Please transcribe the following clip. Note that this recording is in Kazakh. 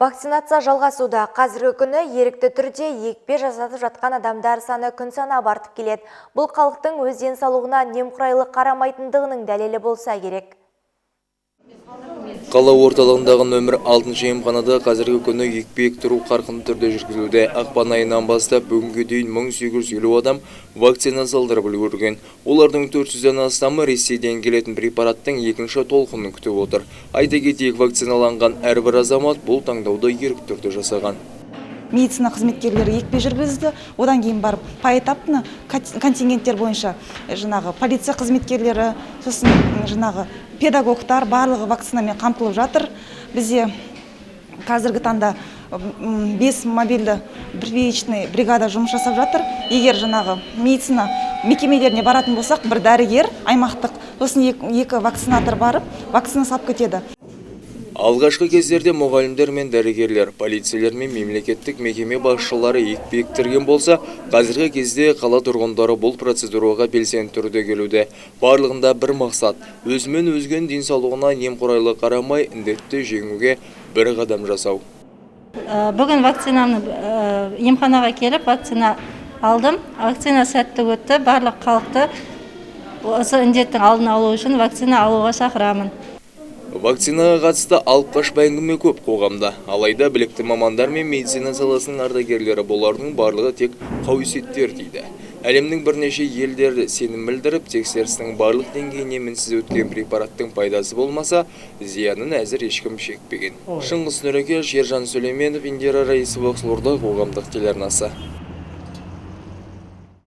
Вакцинация жалғасуда. Қазіргі күні ерікті түрде екпе жасатып жатқан адамдар саны күн санап артып келеді. Бұл халықтың өз денсаулығына немқұрайлы қарамайтындығының дәлелі болса керек. Қала орталығындағы нөмір 6-шы емханада қазіргі күні екпе ектіру қарқынды түрде жүргізілуде. Ақпан айынан бастап бүгінге дейін 1850 адам вакцина салдырып үлгерген. Олардың 400-ден астамы Ресейден келетін препараттың екінші толқынын күтіп отыр. Айта кетейік, вакциналанған әрбір азамат бұл таңдауды ерікті түрде жасаған. Медицина қызметкерлері екпе жүргізді, одан кейін барып поэтапны контингенттер бойынша полиция қызметкерлері, сосын педагогтар барлығы вакцинамен қамтылып жатыр. Бізде қазіргі таңда 5 мобильді первичный бригада жұмыс жасап жатыр. Егер медицина мекемелеріне баратын болсақ, бір дәрігер аймақтық, сосын 2 вакцинатор барып, вакцина салып кетеді. Алғашқы кездерде мұғалімдер мен дәрігерлер, полицейлер мен мемлекеттік мекеме басшылары екпе ектірген болса, қазіргі кезде қала тұрғындары бұл процедураға белсенді түрде келуде. Барлығында бір мақсат: өзімен өзген денсаулығына немқұрайлы қарамай, індетті жеңуге бір қадам жасау. Бүгін вакцинаны емханаға келіп, вакцина алдым. Вакцина сәтті өтті. Барлық халықты осы індеттің алдын алу үшін вакцина алуға шақырамын. Вакцинаға қатысты алып қашпа әңгіме көп қоғамда. Алайда білікті мамандар мен медицина саласының ардагерлері бұлардың барлығы тек қауесеттер дейді. Әлемнің бірнеше елдері сенім білдіріп, тексерістің барлық деңгейіне мінсіз өткен препараттың пайдасы болмаса, зиянын әзір ешкім шекпеген. Шыңғыс Нұрекеш, Ержан Сүлейменов, Индира Раисова, Қызылорда қоғамдық телеарнасы.